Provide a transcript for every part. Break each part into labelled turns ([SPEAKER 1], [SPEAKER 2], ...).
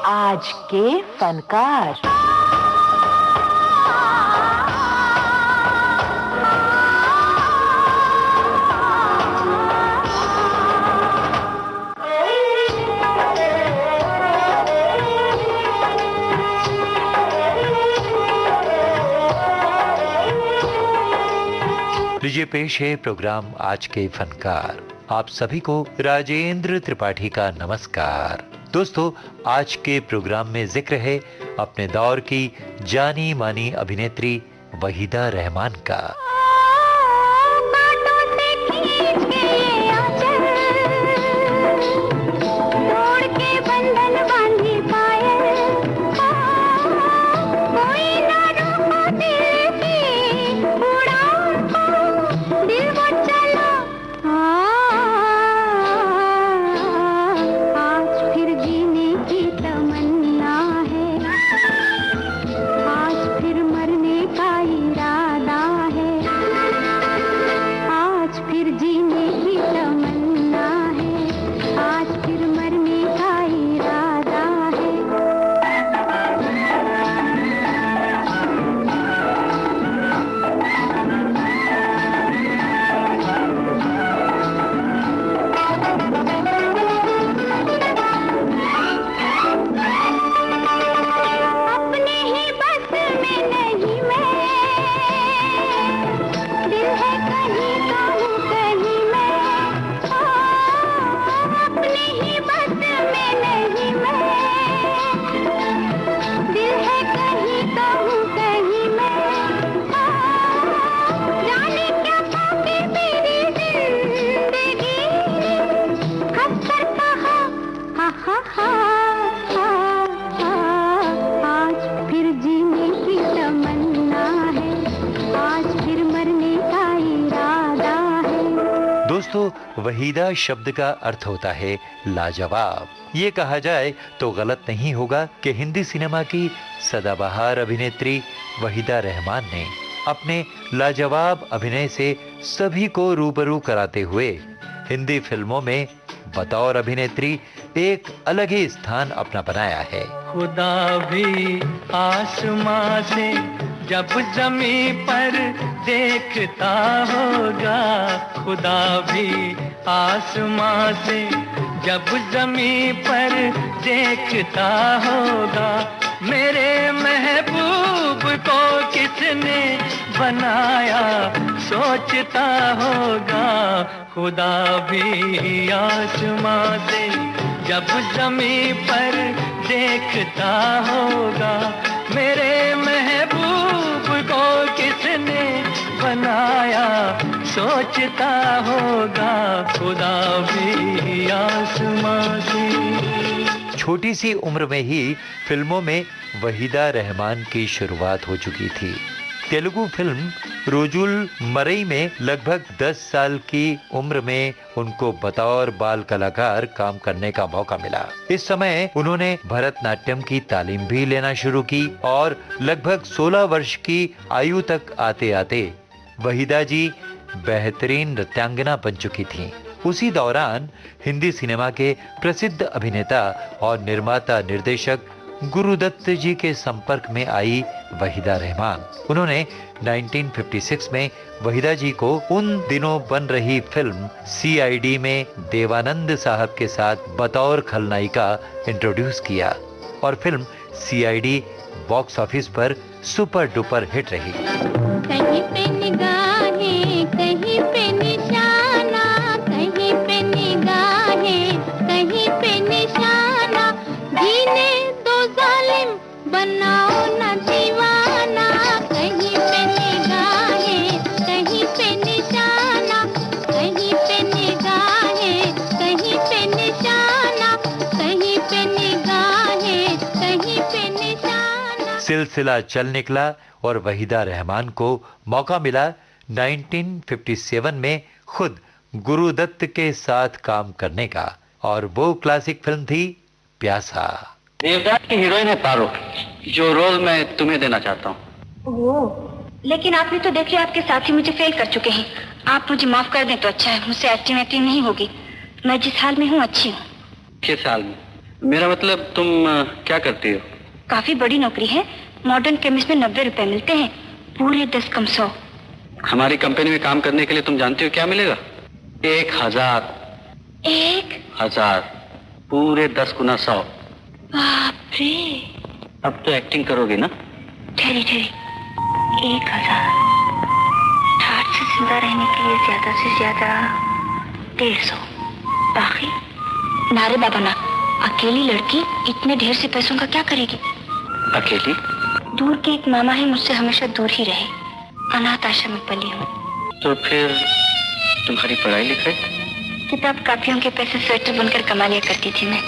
[SPEAKER 1] आज के फनकार।
[SPEAKER 2] लीजिए पेश है प्रोग्राम आज के फनकार। आप सभी को राजेंद्र त्रिपाठी का नमस्कार। दोस्तों, आज के प्रोग्राम में जिक्र है अपने दौर की जानी मानी अभिनेत्री वहीदा रहमान का। दोस्तों, वहीदा शब्द का अर्थ होता है लाजवाब। ये कहा जाए तो गलत नहीं होगा कि हिंदी सिनेमा की सदाबहार अभिनेत्री वहीदा रहमान ने अपने लाजवाब अभिनय से सभी को रूबरू कराते हुए हिंदी फिल्मों में बतौर अभिनेत्री एक अलग ही स्थान अपना बनाया है।
[SPEAKER 3] खुदा भी आसमां से जब ज़मीं पर देखता होगा, खुदा भी आसमां से जब ज़मीं पर देखता होगा, मेरे महबूब को किसने बनाया सोचता होगा। खुदा भी आसमां से जब ज़मीं पर देखता होगा, मेरे महबूब को किसने बनाया सोचता होगा। खुदा भी आसमां से।
[SPEAKER 2] छोटी सी उम्र में ही फिल्मों में वहीदा रहमान की शुरुआत हो चुकी थी। तेलुगु फिल्म रोजुल मरई में लगभग 10 साल की उम्र में उनको बतौर बाल कलाकार काम करने का मौका मिला। इस समय उन्होंने भरतनाट्यम की तालीम भी लेना शुरू की और लगभग 16 वर्ष की आयु तक आते आते वहीदा जी बेहतरीन नृत्यांगना बन चुकी थीं। उसी दौरान हिंदी सिनेमा के प्रसिद्ध अभिनेता और निर्माता निर्देशक गुरुदत्त जी के संपर्क में आई वहीदा रहमान। उन्होंने 1956 में वहीदा जी को उन दिनों बन रही फिल्म CID में देवानंद साहब के साथ बतौर खलनायिका इंट्रोड्यूस किया और फिल्म CID बॉक्स ऑफिस पर सुपर डुपर हिट रही।
[SPEAKER 4] कहीं पे निगाहें, कहीं पे निशाना, कहीं पे निगाहें, कहीं पे निशाना, जीने दो जालिम बनाओ ना दीवाना। कहीं पे निगाहें, कहीं पे निशाना, कहीं पे निगाहें, कहीं पे निशाना, कहीं पे निगाहें, कहीं पे निशाना।
[SPEAKER 2] सिलसिला चल निकला और वहीदा रहमान को मौका मिला 1957 में खुद गुरुदत्त के साथ काम करने का, और वो क्लासिक फिल्म थी प्यासा।
[SPEAKER 5] देवदास की हीरोइन है पारो, जो रोल मैं तुम्हें देना चाहता हूँ।
[SPEAKER 6] लेकिन आपने तो देखिए आपके साथी मुझे फेल कर चुके हैं। आप मुझे माफ कर दें तो अच्छा है, मुझसे एक्टिंग नहीं होगी। मैं जिस हाल में हूँ अच्छी हूँ।
[SPEAKER 5] किस हाल में? मेरा मतलब तुम क्या करती हो?
[SPEAKER 6] काफी बड़ी नौकरी है। मॉडर्न केमिस्ट में 90 रुपए मिलते हैं, पूरे 10 कम 100।
[SPEAKER 5] हमारी कंपनी में काम करने के लिए तुम जानती हो क्या मिलेगा? 1000। 1000 पूरे 10 गुना 100।
[SPEAKER 6] बाप रे।
[SPEAKER 5] अब तो एक्टिंग करोगी ना?
[SPEAKER 6] ठहरी 1000 ठाठ से जिंदा रहने के लिए ज्यादा से ज्यादा 150। बाकी नारे बाबा ना, अकेली लड़की इतने ढेर से पैसों का क्या करेगी?
[SPEAKER 5] अकेली?
[SPEAKER 6] दूर के एक मामा है, मुझसे हमेशा दूर ही रहे। अनाथ आश्रम में पली हूँ।
[SPEAKER 5] तो फिर तुम्हारी पढ़ाई लिखाई?
[SPEAKER 6] किताब कापियों के पैसे स्वेटर बुनकर कमा लिया करती थी मैं।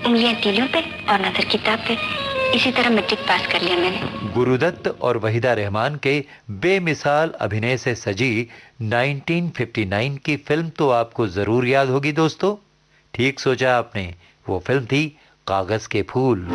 [SPEAKER 6] उंगलियां तीलियों पे और नजर किताब पे। इसी तरह मैट्रिक पास कर लिया मैंने।
[SPEAKER 2] गुरुदत्त और वहीदा रहमान के बेमिसाल अभिनय से सजी 1959 की फिल्म तो आपको जरूर याद होगी दोस्तों। ठीक सोचा आपने, वो फिल्म थी कागज के फूल।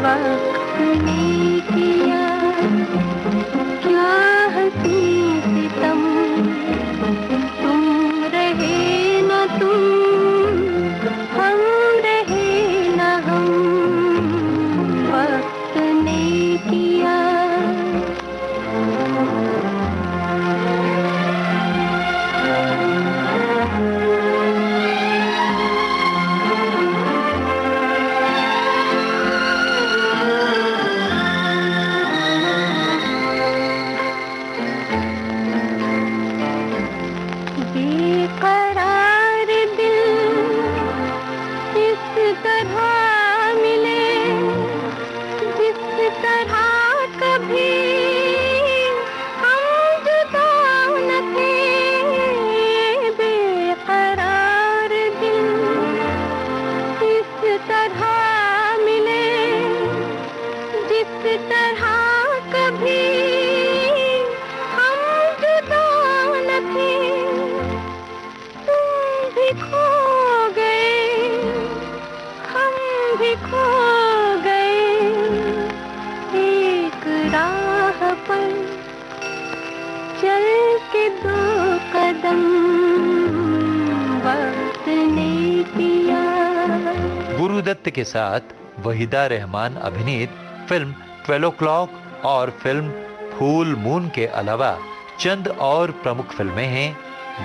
[SPEAKER 2] गुरुदत्त के साथ वहीदा रहमान अभिनीत फिल्म 12 o'clock और फिल्म फूल मून के अलावा चंद और प्रमुख फिल्में हैं।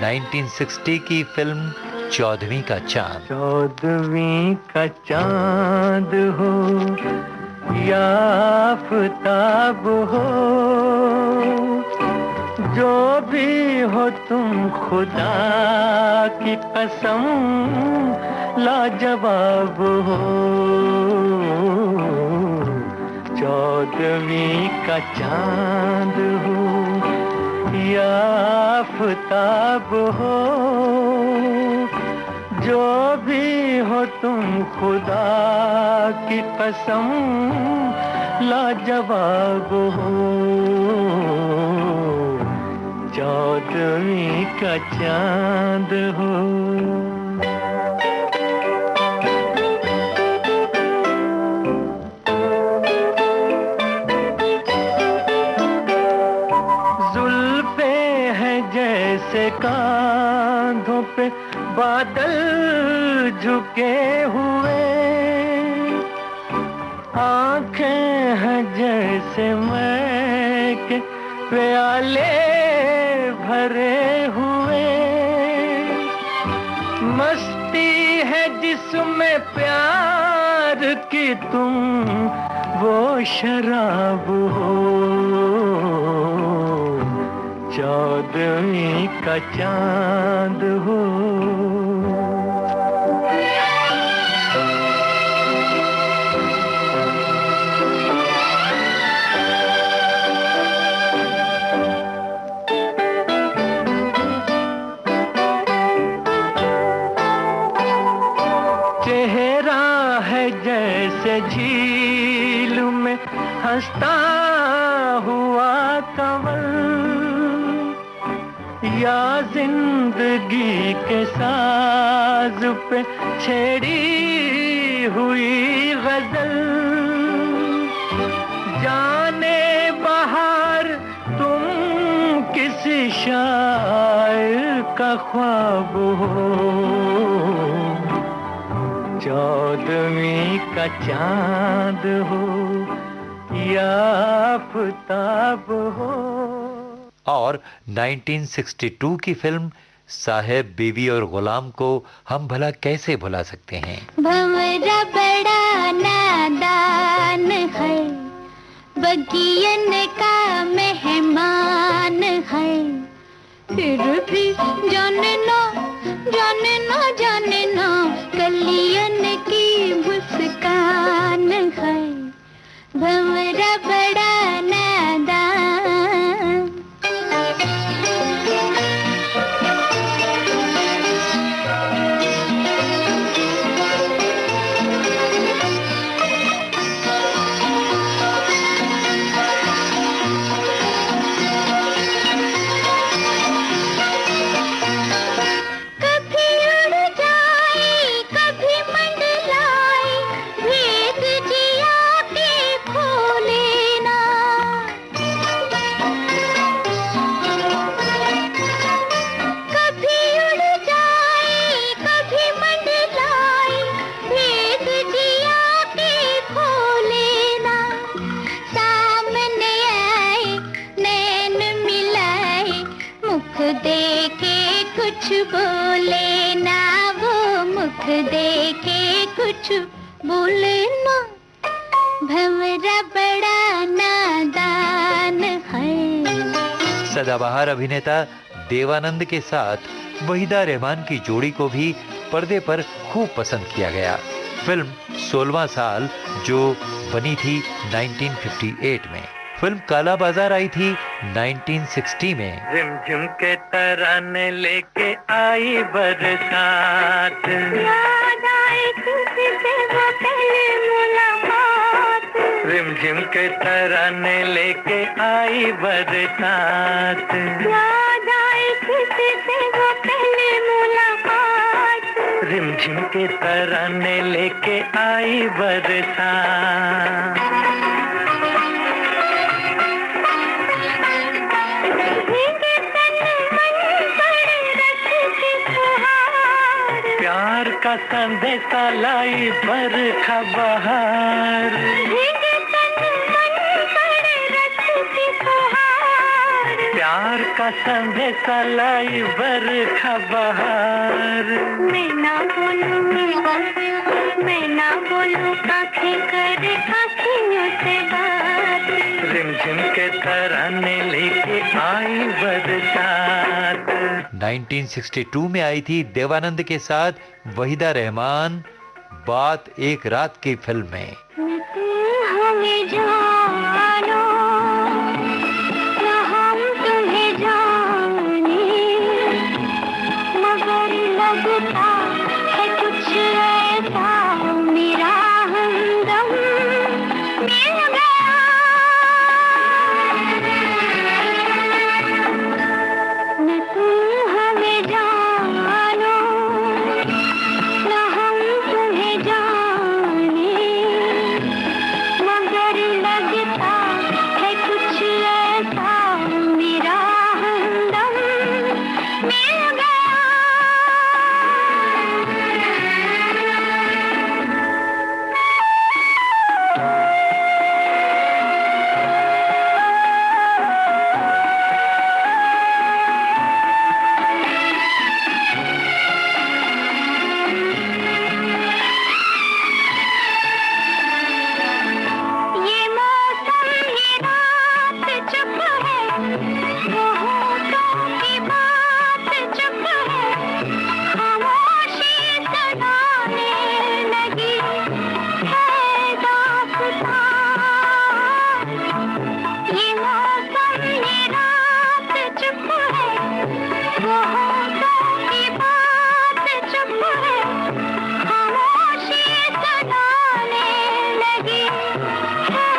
[SPEAKER 2] 1960 की फिल्म 14वीं का चांद।
[SPEAKER 3] 14वीं का चांद हो या आफताब हो, जो भी हो तुम खुदा की कसम लाजवाब हो। 14वीं का चांद हो या आफताब हो, जो भी हो तुम खुदा की कसम लाजवाब हो। 14वीं का चांद हो। जुल्फे हैं जैसे कांधों पे बादल झुके हुए, आंखें हैं जैसे मैं के प्याले भरे हुए, मस्ती है जिसमें प्यार की तुम वो शराब हो। 14वीं का चांद हो। चेहरा है जैसे झील में हंसता हुआ कंवल, या जिंदगी के साज पे छेड़ी हुई गजल। जाने बहार तुम किसी शायर का ख्वाब हो। 14वीं का चांद हो या आफताब हो।
[SPEAKER 2] और 1962 की फिल्म साहेब बीवी और गुलाम को हम भला कैसे भुला सकते हैं।
[SPEAKER 4] भंवरा बड़ा नादान है, बगियन का मेहमान है, फिर भी जाने ना कलियन की मुस्कान है। भंवरा बड़ा नादान। बोले ना वो मुख देखे कुछ बोले ना। भंवरा बड़ा नादान है।
[SPEAKER 2] सदाबहार अभिनेता देवानंद के साथ वहीदा रहमान की जोड़ी को भी पर्दे पर खूब पसंद किया गया। फिल्म 16वां साल जो बनी थी 1958 में। फिल्म काला बाजार आई थी 1960 में।
[SPEAKER 3] रिमझिम के तराने लेके आई बरसात, याद आए किसी से वो पहली मुलाकात। रिमझिम के तराने लेके आई बरसात, याद आए किसी से वो पहली मुलाकात। रिमझिम के तराने लेके आई बरसात। प्यार का संदेशा लाई बरखा बहार। प्यार का संदेशा लाई बरखा बहार। मैं ना बोलूं आँखें करे आँखियों से बात। रिमझिम के तराने लेके आई बरसात।
[SPEAKER 2] 1962 में आई थी देवानंद के साथ वहीदा रहमान बात एक रात की फिल्म में।
[SPEAKER 4] हमें जानो न हम तुम्हें जाने, मगर लगता है कुछ ऐसा मेरा हमदम मिल गया। न तुम हमें जानो न हम तुम्हें जाने, मगर लगता है कुछ ऐसा मेरा हमदम मिल गया। ये मौसम ये रात चुप है, वो होठों की बात चुप है, खामोशी सुनाने लगी है दास्तां। ये मौसम ये रात चुप है, वो होठों की बात चुप है, खामोशी सुनाने लगी है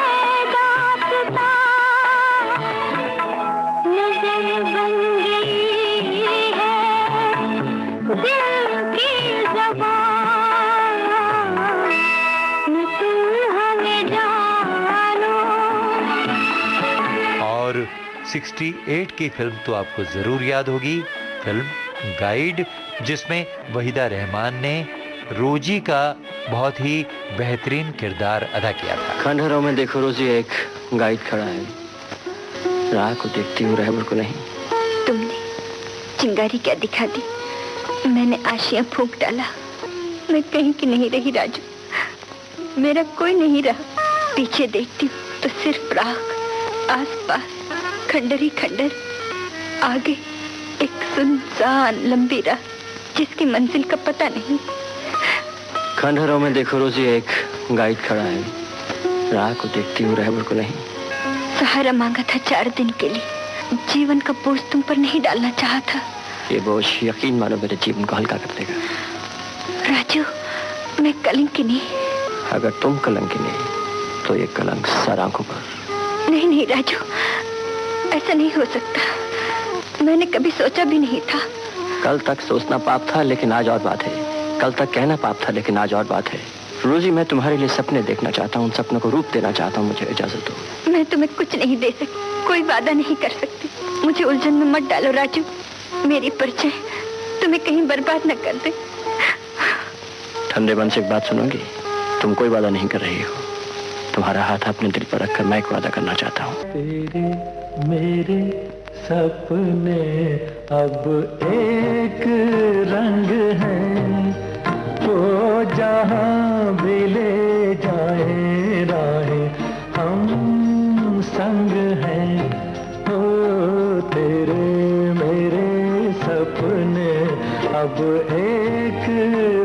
[SPEAKER 4] दास्तां। नजर बन गई है दिल की ज़बान, न तुम हमें जानो।
[SPEAKER 2] और 68 की फिल्म तो आपको जरूर याद होगी, फिल्म गाइड, जिसमें वहीदा रहमान ने रोजी का बहुत ही बेहतरीन किरदार अदा किया था।
[SPEAKER 7] खंडहरों में देखो रोजी एक गाइड खड़ा है, राह को देखती हूँ रहबर को नहीं।
[SPEAKER 6] तुमने चिंगारी क्या दिखा दी, मैंने आशियां फूंक डाला। मैं कहीं की नहीं रही राजू, मेरा कोई नहीं रहा। पीछे देखती हूँ तो सिर्फ राख, आसपास खंडर ही खंडर, आगे एक सुनसान लंबी राह जिसकी मंजिल का पता नहीं।
[SPEAKER 7] खंडहरों में देखो रोजी एक गाइड खड़ा है, राह को देखती हूँ रहबर को नहीं।
[SPEAKER 6] सहारा मांगा था 4 दिन के लिए, जीवन का बोझ तुम पर नहीं डालना चाहा था।
[SPEAKER 7] ये बोझ यकीन मानो मेरे जीवन को हल्का कर देगा।
[SPEAKER 6] राजू, मैं कलंकिनी।
[SPEAKER 7] अगर तुम कलंकिनी तो ये कलंक सर आंखों पर।
[SPEAKER 6] नहीं नहीं राजू, ऐसा नहीं हो सकता। मैंने कभी सोचा भी नहीं था।
[SPEAKER 7] कल तक सोचना पाप था लेकिन आज और बात है। कल तक कहना पाप था लेकिन आज और बात है। रोजी, मैं तुम्हारे लिए सपने देखना चाहता हूँ, उन सपनों को रूप देना चाहता हूँ। मुझे इजाजत दो।
[SPEAKER 6] मैं तुम्हें कुछ नहीं दे सकती, कोई वादा नहीं कर सकती। मुझे उलझन में मत डालो राजू। मेरी परिचय तुम्हें कहीं बर्बाद न कर दे।
[SPEAKER 7] ठंडे मन से एक बात सुनोगी? तुम कोई वादा नहीं कर रही हो। तुम्हारा हाथ अपने दिल पर रखकर मैं एक वादा करना चाहता हूँ।
[SPEAKER 8] तेरे मेरे सपने अब एक रंग हैं, वो जहाँ भी ले जाए राहें हम संग हैं। ओ तेरे मेरे सपने अब एक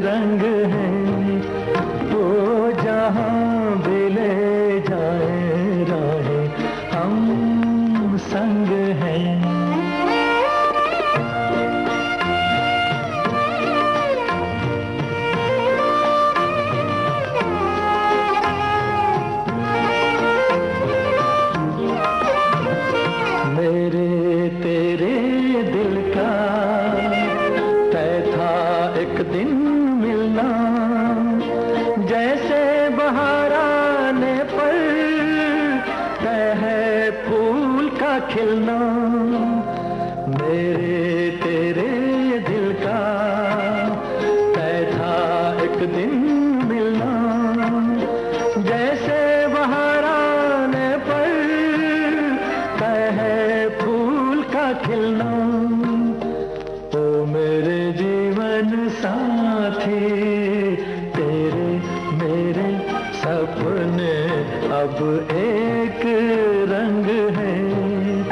[SPEAKER 8] रंग हैं, वो जहाँ भी ले जाए राहें हम संग हैं। मेरे तेरे दिल का तय था एक दिन मिलना, जैसे बहार आने पर तय है फूल का खिलना। मेरे तेरे दिल का तय था एक दिन मिलना, जैसे बहार आने पर तय है फूल का खिलना। ओ मेरे जीवन साथी, तेरे मेरे सपने अब एक रंग है।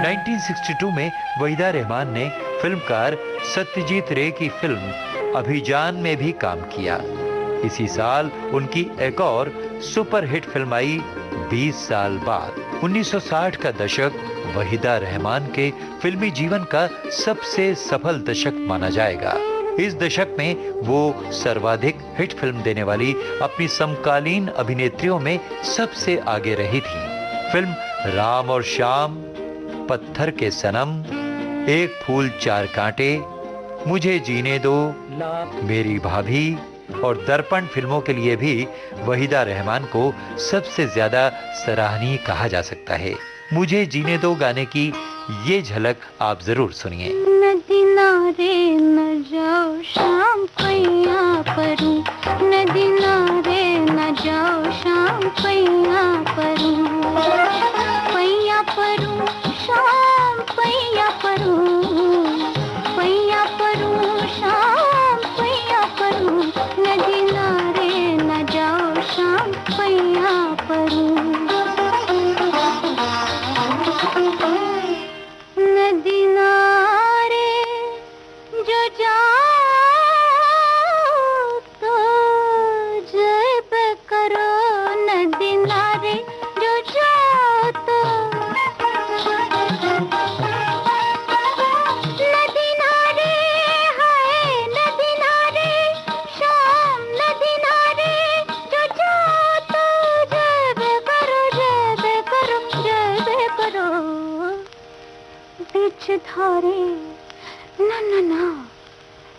[SPEAKER 2] 1962 में वहीदा रहमान ने फिल्मकार सत्यजीत रे की फिल्म अभिजान में भी काम किया। इसी साल उनकी एक और सुपरहिट फिल्म आई 20 साल बाद। 1960 का दशक वहीदा रहमान के फिल्मी जीवन का सबसे सफल दशक माना जाएगा। इस दशक में वो सर्वाधिक हिट फिल्म देने वाली अपनी समकालीन अभिनेत्रियों में सबसे आगे रही थी। फिल्म राम और श्याम, पत्थर के सनम, एक फूल चार कांटे, मुझे जीने दो, मेरी भाभी और दर्पण फिल्मों के लिए भी वहीदा रहमान को सबसे ज्यादा सराहनीय कहा जा सकता है। मुझे जीने दो गाने की ये झलक आप जरूर सुनिए।
[SPEAKER 4] नदी नारे न जाओ शाम पैया परूं, नदी नारे न जाओ शाम पैया परूं, पैया परूं शाम पैया परूं, पैया परूं शाम पैया परूं, नदी नारे न जाओ शाम पैया परूं। नदी नारे जो जाओ तो जब करो, नदी नारे जो जाओ तो, नदी नारे हाय नदी नारे शाम, नदी नारे जो जाओ तो जब करो, जब करो, जब करो। बीच धारे ना ना ना,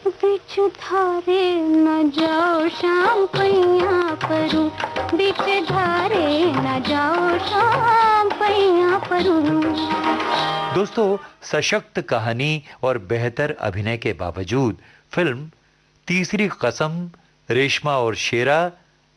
[SPEAKER 4] बीच धारे न जाओ शाम पैया परूं, बीच धारे न जाओ शाम पैया परूं।
[SPEAKER 2] दोस्तों, सशक्त कहानी और बेहतर अभिनय के बावजूद फिल्म तीसरी कसम, रेशमा और शेरा,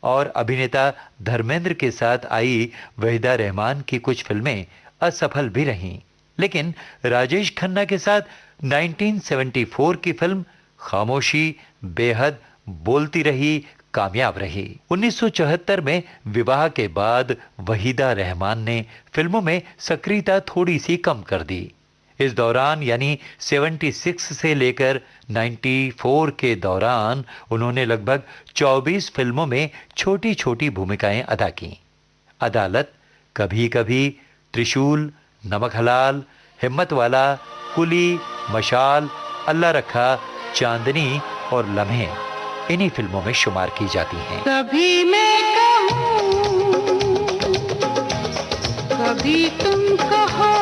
[SPEAKER 2] और अभिनेता धर्मेंद्र के साथ आई वहीदा रहमान की कुछ फिल्में असफल भी रहीं, लेकिन राजेश खन्ना के साथ 1974 की फिल्म खामोशी बेहद बोलती रही, कामयाब रही। 1974 में विवाह के बाद वहीदा रहमान ने फिल्मों में सक्रियता थोड़ी सी कम कर दी। इस दौरान यानी 76 से लेकर 94 के दौरान उन्होंने लगभग 24 फिल्मों में छोटी छोटी भूमिकाएं अदा की। अदालत, कभी कभी, त्रिशूल, नमक हलाल, हिम्मत वाला, कुली, मशाल, अल्लाह रखा, चांदनी और लम्हे इन्हीं फिल्मों में शुमार की जाती हैं।
[SPEAKER 4] कभी मैं कहूँ, कभी तुम कहो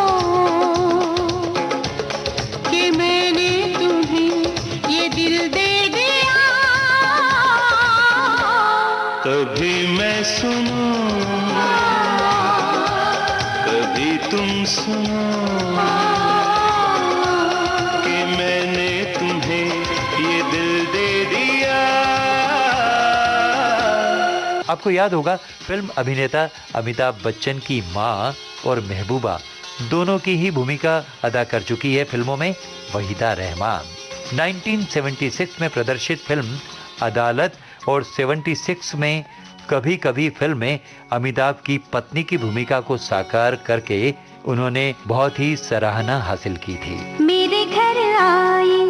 [SPEAKER 4] कि मैंने तुम्हें ये दिल दे दिया।
[SPEAKER 8] कभी मैं सुनो, कभी तुम सुनो कि मैंने तुम्हें ये दिल दे दिया।
[SPEAKER 2] आपको याद होगा फिल्म अभिनेता अमिताभ बच्चन की मां और महबूबा दोनों की ही भूमिका अदा कर चुकी है फिल्मों में वहीदा रहमान। 1976 में प्रदर्शित फिल्म अदालत और 76 में कभी कभी फिल्म में अमिताभ की पत्नी की भूमिका को साकार करके उन्होंने बहुत ही सराहना हासिल की थी।
[SPEAKER 4] मेरे घर आई,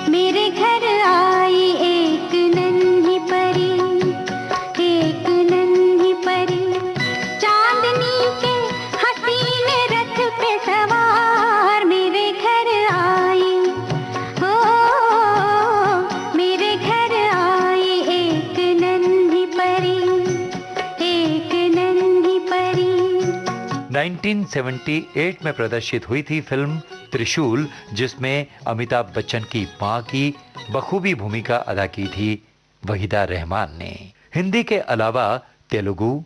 [SPEAKER 4] मेरे घर आई एक नन्ही परी, एक नन्ही परी, चांदनी के हसीन रथ पे सवार। मेरे घर आई, हो मेरे घर आई एक नन्ही परी, एक नन्ही परी।
[SPEAKER 2] 1978 में प्रदर्शित हुई थी फिल्म त्रिशूल, जिसमें अमिताभ बच्चन की मां की बखूबी भूमिका अदा की थी वहीदा रहमान ने। हिंदी के अलावा तेलुगु,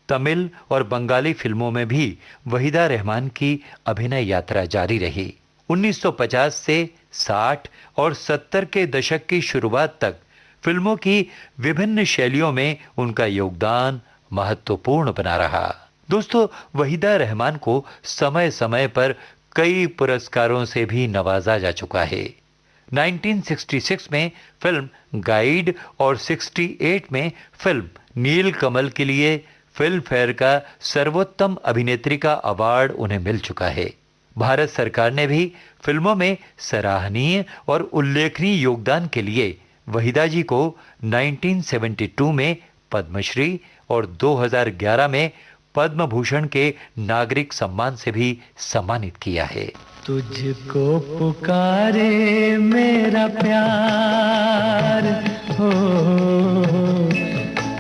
[SPEAKER 2] तमिल और बंगाली फिल्मों में भी वहीदा रहमान की अभिनय यात्रा जारी रही। 1950 से 60 और 70 के दशक की शुरुआत तक फिल्मों की विभिन्न शैलियों में उनका योगदान महत्वपूर्ण बना रहा। दोस्तों, वहीदा रहमान को समय समय पर कई पुरस्कारों से भी नवाजा जा चुका है। 1966 में फिल्म गाइड और 68 में फिल्म नील कमल के लिए फिल्म फेयर का सर्वोत्तम अभिनेत्री का अवार्ड उन्हें मिल चुका है। भारत सरकार ने भी फिल्मों में सराहनीय और उल्लेखनीय योगदान के लिए वहीदा जी को 1972 में पद्मश्री और 2011 में पद्म भूषण के नागरिक सम्मान से भी सम्मानित किया है।
[SPEAKER 8] तुझको पुकारे मेरा प्यार हो,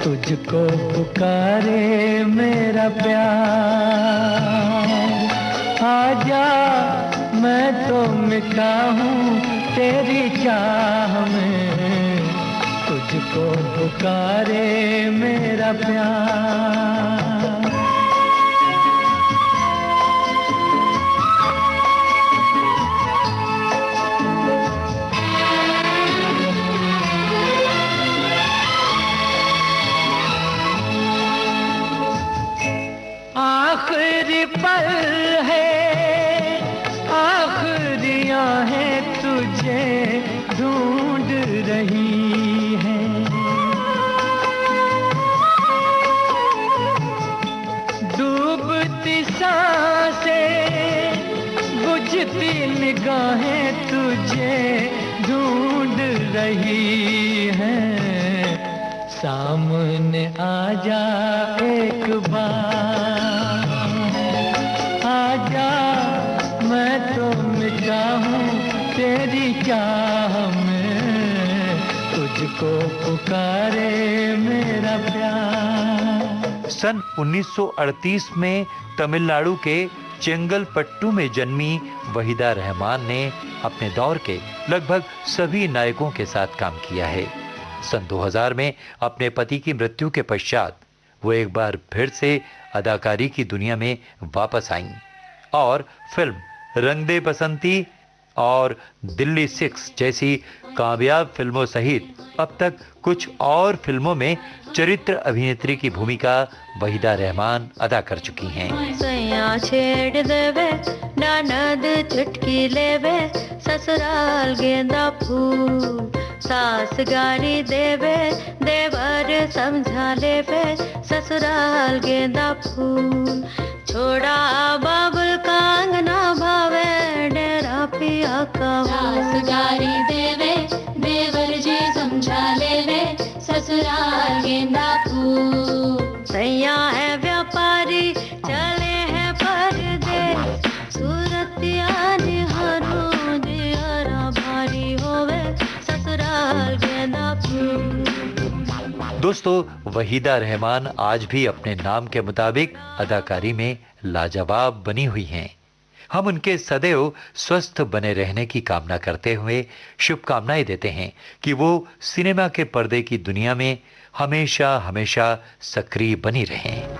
[SPEAKER 8] तुझको पुकारे मेरा प्यार। आजा मैं तो मिटा हूँ तेरी चाह में, तुझको पुकारे मेरा प्यार। आखिरी पल है, आखिरियां हैं तुझे ढूंढ रही हैं। डूबती सांसें, बुझती निगाहें तुझे ढूंढ रही हैं। सामने आजा एक बार, आजा मैं तो मिटा हूँ तेरी चाह में, तुझको पुकारे मेरा प्यार।
[SPEAKER 2] सन 1938 में तमिलनाडु के चेंगलपट्टू में जन्मी वहीदा रहमान ने अपने दौर के लगभग सभी नायकों के साथ काम किया है। सन 2000 में अपने पति की मृत्यु के पश्चात वो एक बार फिर से अदाकारी की दुनिया में वापस आईं और फिल्म रंग दे बसंती और दिल्ली 6 जैसी कामयाब फिल्मों सहित अब तक कुछ और फिल्मों में चरित्र अभिनेत्री की भूमिका वहीदा रहमान अदा कर चुकी हैं।
[SPEAKER 9] सैया छेड़ देवे ननद चुटकी लेवे ससुराल गेंदा फूल सास गारी देवे देवर समझा लेवे ससुराल गेंदा फूल छोड़ा बाबुल कांगना भावे डेरा पिया का सास गारी देवे देवर जी समझा लेवे ससुराल गेंदा फूल सैया है व्यापारी चले हैं परदेस सूरतिया निहारो दियारा भारी होवे ससुराल गेंदा फूल।
[SPEAKER 2] दोस्तों, वहीदा रहमान आज भी अपने नाम के मुताबिक अदाकारी में लाजवाब बनी हुई हैं। हम उनके सदैव स्वस्थ बने रहने की कामना करते हुए शुभकामनाएं देते हैं कि वो सिनेमा के पर्दे की दुनिया में हमेशा हमेशा सक्रिय बनी रहें।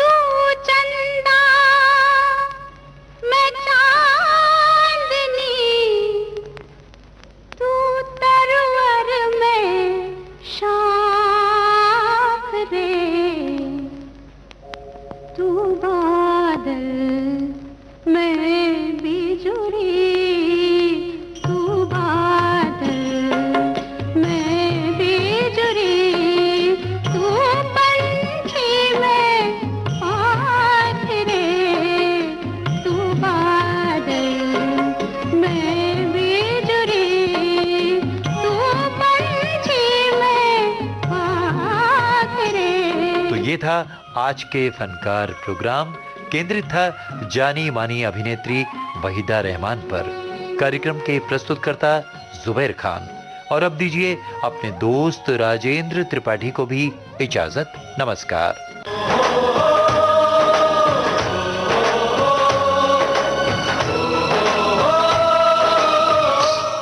[SPEAKER 2] ये था आज के फनकार प्रोग्राम, केंद्रित था जानी मानी अभिनेत्री वहीदा रहमान पर। कार्यक्रम के प्रस्तुतकर्ता जुबैर खान। और अब दीजिए अपने दोस्त राजेंद्र त्रिपाठी को भी इजाजत। नमस्कार।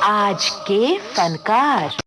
[SPEAKER 1] आज के फनकार।